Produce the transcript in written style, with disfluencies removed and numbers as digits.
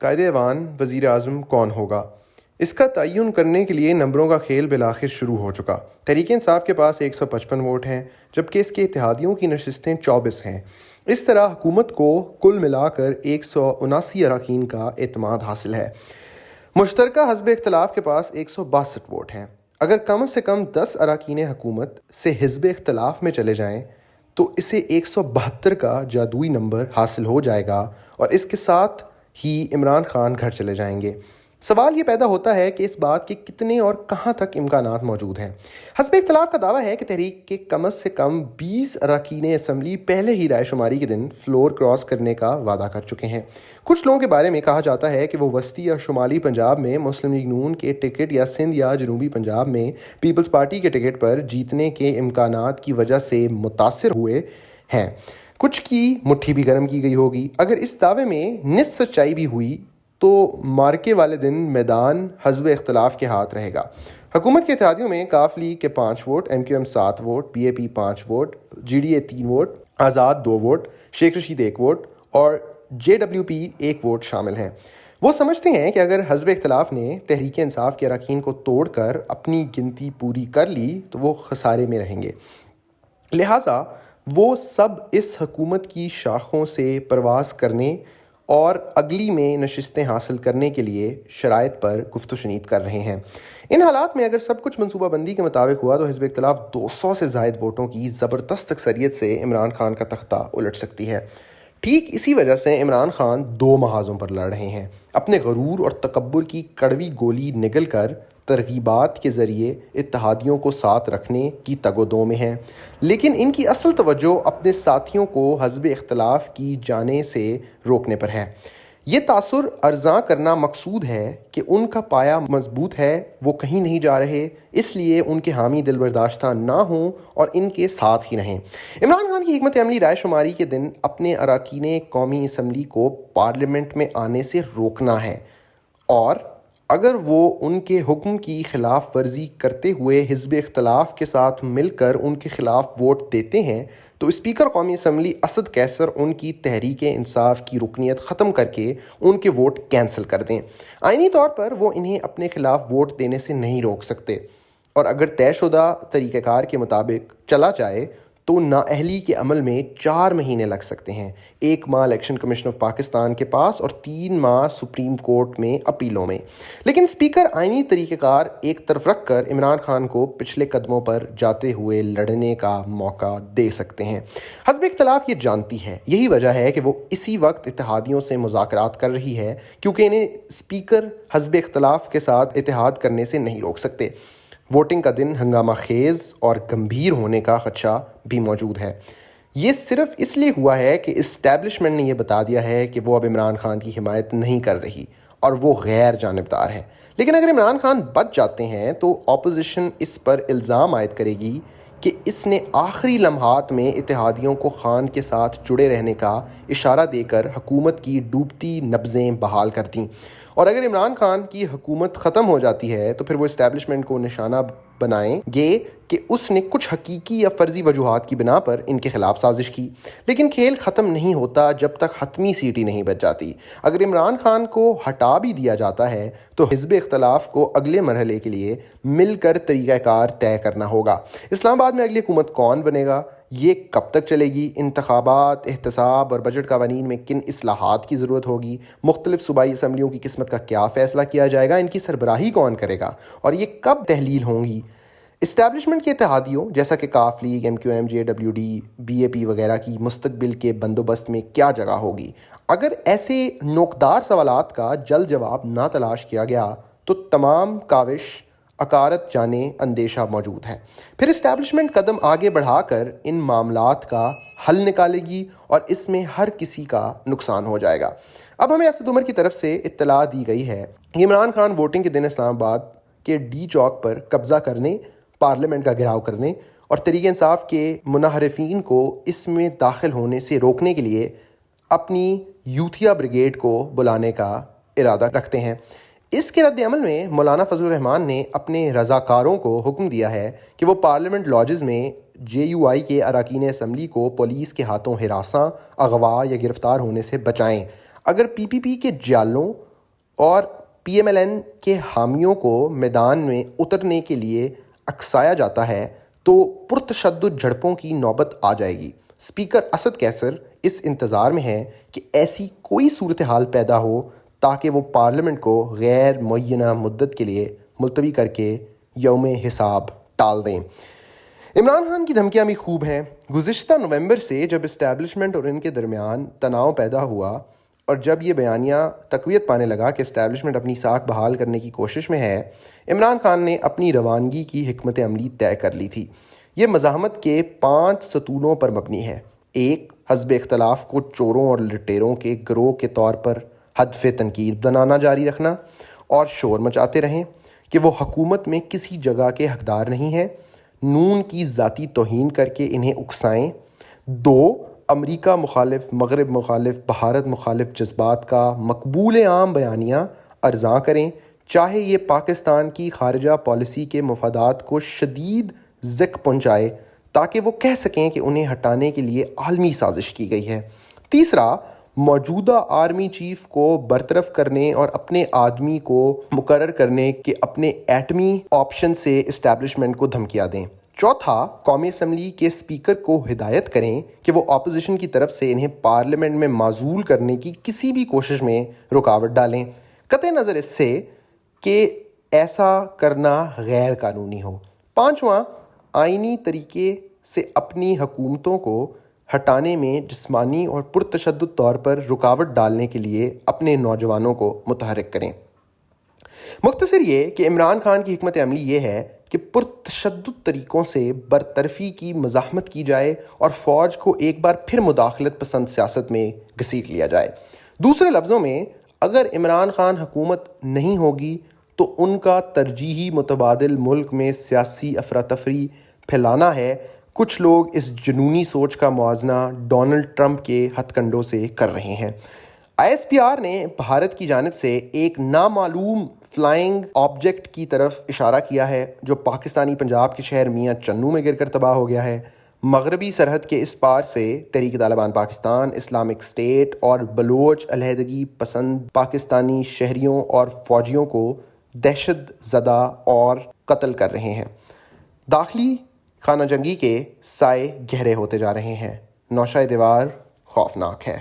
قائد ایوان وزیر اعظم کون ہوگا، اس کا تعین کرنے کے لیے نمبروں کا کھیل بالآخر شروع ہو چکا۔ تحریک انصاف کے پاس 155 ووٹ ہیں، جبکہ اس کے اتحادیوں کی نشستیں 24 ہیں۔ اس طرح حکومت کو کل ملا کر 179 اراکین کا اعتماد حاصل ہے۔ مشترکہ حزب اختلاف کے پاس 162 ووٹ ہیں۔ اگر کم سے کم 10 اراکین حکومت سے حزب اختلاف میں چلے جائیں تو اسے 172 کا جادوئی نمبر حاصل ہو جائے گا اور اس کے ساتھ ہی عمران خان گھر چلے جائیں گے۔ سوال یہ پیدا ہوتا ہے کہ اس بات کے کتنے اور کہاں تک امکانات موجود ہیں۔ حزب اختلاف کا دعویٰ ہے کہ تحریک کے کم سے کم 20 اراکین اسمبلی پہلے ہی رائے شماری کے دن فلور کراس کرنے کا وعدہ کر چکے ہیں۔ کچھ لوگوں کے بارے میں کہا جاتا ہے کہ وہ وسطی یا شمالی پنجاب میں مسلم لیگ نون کے ٹکٹ یا سندھ یا جنوبی پنجاب میں پیپلز پارٹی کے ٹکٹ پر جیتنے کے امکانات کی وجہ سے متاثر ہوئے ہیں۔ کچھ کی مٹھی بھی گرم کی گئی ہوگی۔ اگر اس دعوے میں نصف سچائی بھی ہوئی تو مارکے والے دن میدان حزب اختلاف کے ہاتھ رہے گا۔ حکومت کے اتحادیوں میں کاف لیگ کے 5 vote, M Q M 7 vote, P A P 5 vote, G D A 3 vote, آزاد 2 ووٹ، شیخ رشید 1 ووٹ اور جے ڈبلیو پی 1 ووٹ شامل ہیں۔ وہ سمجھتے ہیں کہ اگر حزب اختلاف نے تحریک انصاف کے اراکین کو توڑ کر اپنی گنتی پوری کر لی تو وہ خسارے میں رہیں گے، لہٰذا وہ سب اس حکومت کی شاخوں سے پرواز کرنے اور اگلی میں نشستیں حاصل کرنے کے لیے شرائط پر گفت و شنید کر رہے ہیں۔ ان حالات میں اگر سب کچھ منصوبہ بندی کے مطابق ہوا تو حزب اختلاف 200 سے زائد ووٹوں کی زبردست اکثریت سے عمران خان کا تختہ الٹ سکتی ہے۔ ٹھیک اسی وجہ سے عمران خان 2 محاذوں پر لڑ رہے ہیں۔ اپنے غرور اور تکبر کی کڑوی گولی نگل کر ترغیبات کے ذریعے اتحادیوں کو ساتھ رکھنے کی تگ و دو میں ہیں، لیکن ان کی اصل توجہ اپنے ساتھیوں کو حزب اختلاف کی جانے سے روکنے پر ہے۔ یہ تاثر ارزاں کرنا مقصود ہے کہ ان کا پایہ مضبوط ہے، وہ کہیں نہیں جا رہے، اس لیے ان کے حامی دل برداشتہ نہ ہوں اور ان کے ساتھ ہی رہیں۔ عمران خان کی حکمت عملی رائے شماری کے دن اپنے اراکین قومی اسمبلی کو پارلیمنٹ میں آنے سے روکنا ہے، اور اگر وہ ان کے حکم کی خلاف ورزی کرتے ہوئے حزب اختلاف کے ساتھ مل کر ان کے خلاف ووٹ دیتے ہیں تو اسپیکر قومی اسمبلی اسد قیصر ان کی تحریک انصاف کی رکنیت ختم کر کے ان کے ووٹ کینسل کر دیں۔ آئینی طور پر وہ انہیں اپنے خلاف ووٹ دینے سے نہیں روک سکتے، اور اگر طے شدہ طریقہ کار کے مطابق چلا جائے تو نااہلی کے عمل میں 4 مہینے لگ سکتے ہیں، 1 ماہ الیکشن کمیشن آف پاکستان کے پاس اور 3 ماہ سپریم کورٹ میں اپیلوں میں۔ لیکن اسپیکر آئینی طریقہ کار ایک طرف رکھ کر عمران خان کو پچھلے قدموں پر جاتے ہوئے لڑنے کا موقع دے سکتے ہیں۔ حزب اختلاف یہ جانتی ہے، یہی وجہ ہے کہ وہ اسی وقت اتحادیوں سے مذاکرات کر رہی ہے، کیونکہ انہیں اسپیکر حزب اختلاف کے ساتھ اتحاد کرنے سے نہیں روک سکتے۔ ووٹنگ کا دن ہنگامہ خیز اور گمبھیر ہونے کا خدشہ بھی موجود ہے۔ یہ صرف اس لیے ہوا ہے کہ اسٹیبلشمنٹ نے یہ بتا دیا ہے کہ وہ اب عمران خان کی حمایت نہیں کر رہی اور وہ غیر جانبدار ہے۔ لیکن اگر عمران خان بچ جاتے ہیں تو اپوزیشن اس پر الزام عائد کرے گی کہ اس نے آخری لمحات میں اتحادیوں کو خان کے ساتھ جڑے رہنے کا اشارہ دے کر حکومت کی ڈوبتی نبضیں بحال کر دیں، اور اگر عمران خان کی حکومت ختم ہو جاتی ہے تو پھر وہ اسٹیبلشمنٹ کو نشانہ بنائیں گے کہ اس نے کچھ حقیقی یا فرضی وجوہات کی بنا پر ان کے خلاف سازش کی۔ لیکن کھیل ختم نہیں ہوتا جب تک حتمی سیٹ ہی نہیں بچ جاتی۔ اگر عمران خان کو ہٹا بھی دیا جاتا ہے تو حزب اختلاف کو اگلے مرحلے کے لیے مل کر طریقہ کار طے کرنا ہوگا۔ اسلام آباد میں اگلی حکومت کون بنے گا، یہ کب تک چلے گی، انتخابات، احتساب اور بجٹ قوانین میں کن اصلاحات کی ضرورت ہوگی، مختلف صوبائی اسمبلیوں کی قسمت کا کیا فیصلہ کیا جائے گا، ان کی سربراہی کون کرے گا اور یہ کب تحلیل ہوں گی، اسٹیبلشمنٹ کے اتحادیوں جیسا کہ Qaf league, M Q M, J W D, B A P وغیرہ کی مستقبل کے بندوبست میں کیا جگہ ہوگی۔ اگر ایسے نوکدار سوالات کا جلد جواب نہ تلاش کیا گیا تو تمام کاوش اکارت جانے اندیشہ موجود ہے۔ پھر اسٹیبلشمنٹ قدم آگے بڑھا کر ان معاملات کا حل نکالے گی اور اس میں ہر کسی کا نقصان ہو جائے گا۔ اب ہمیں اسد عمر کی طرف سے اطلاع دی گئی ہے کہ عمران خان ووٹنگ کے دن اسلام آباد کے ڈی چوک پر قبضہ کرنے، پارلیمنٹ کا گھیراؤ کرنے اور تحریک انصاف کے منحرفین کو اس میں داخل ہونے سے روکنے کے لیے اپنی یوتھیا بریگیڈ کو بلانے کا ارادہ رکھتے ہیں۔ اس کے رد عمل میں مولانا فضل الرحمان نے اپنے رضاکاروں کو حکم دیا ہے کہ وہ پارلیمنٹ لاجز میں جے یو آئی کے اراکین اسمبلی کو پولیس کے ہاتھوں ہراساں، اغوا یا گرفتار ہونے سے بچائیں۔ اگر پی پی پی کے جالوں اور پی ایم ایل این کے حامیوں کو میدان میں اترنے کے لیے اکسایا جاتا ہے تو پرتشدد جھڑپوں کی نوبت آ جائے گی۔ اسپیکر اسد کیسر اس انتظار میں ہے کہ ایسی کوئی صورتحال پیدا ہو تاکہ وہ پارلیمنٹ کو غیر معینہ مدت کے لیے ملتوی کر کے یوم حساب ٹال دیں۔ عمران خان کی دھمکیاں بھی خوب ہیں۔ گزشتہ نومبر سے جب اسٹیبلشمنٹ اور ان کے درمیان تناؤ پیدا ہوا اور جب یہ بیانیہ تقویت پانے لگا کہ اسٹیبلشمنٹ اپنی ساکھ بحال کرنے کی کوشش میں ہے، عمران خان نے اپنی روانگی کی حکمت عملی طے کر لی تھی۔ یہ مزاحمت کے 5 ستونوں پر مبنی ہے۔ 1، حزب اختلاف کو چوروں اور لٹیروں کے گروہ کے طور پر ہدف تنقید بنانا جاری رکھنا اور شور مچاتے رہیں کہ وہ حکومت میں کسی جگہ کے حقدار نہیں ہیں، نون کی ذاتی توہین کر کے انہیں اکسائیں۔ 2، امریکہ مخالف، مغرب مخالف، بھارت مخالف جذبات کا مقبول عام بیانیہ ارزاں کریں، چاہے یہ پاکستان کی خارجہ پالیسی کے مفادات کو شدید ذک پہنچائے، تاکہ وہ کہہ سکیں کہ انہیں ہٹانے کے لیے عالمی سازش کی گئی ہے۔ 3، موجودہ آرمی چیف کو برطرف کرنے اور اپنے آدمی کو مقرر کرنے کے اپنے ایٹمی آپشن سے اسٹیبلشمنٹ کو دھمکیاں دیں۔ 4، قومی اسمبلی کے اسپیکر کو ہدایت کریں کہ وہ اپوزیشن کی طرف سے انہیں پارلیمنٹ میں معزول کرنے کی کسی بھی کوشش میں رکاوٹ ڈالیں، قطع نظر اس سے کہ ایسا کرنا غیر قانونی ہو۔ 5، آئینی طریقے سے اپنی حکومتوں کو ہٹانے میں جسمانی اور پرتشدد طور پر رکاوٹ ڈالنے کے لیے اپنے نوجوانوں کو متحرک کریں۔ مختصر یہ کہ عمران خان کی حکمت عملی یہ ہے کہ پرتشدد طریقوں سے برطرفی کی مزاحمت کی جائے اور فوج کو ایک بار پھر مداخلت پسند سیاست میں گھسیٹ لیا جائے۔ دوسرے لفظوں میں، اگر عمران خان حکومت نہیں ہوگی تو ان کا ترجیحی متبادل ملک میں سیاسی افراتفری پھیلانا ہے۔ کچھ لوگ اس جنونی سوچ کا موازنہ ڈونلڈ ٹرمپ کے ہتھ کنڈوں سے کر رہے ہیں۔ ISPR نے بھارت کی جانب سے ایک نامعلوم فلائنگ آبجیکٹ کی طرف اشارہ کیا ہے جو پاکستانی پنجاب کے شہر میاں چنو میں گر کر تباہ ہو گیا ہے۔ مغربی سرحد کے اس پار سے تحریک طالبان پاکستان، اسلامک اسٹیٹ اور بلوچ علیحدگی پسند پاکستانی شہریوں اور فوجیوں کو دہشت زدہ اور قتل کر رہے ہیں۔ داخلی خانہ جنگی کے سائے گہرے ہوتے جا رہے ہیں۔ نوشہ دیوار خوفناک ہے۔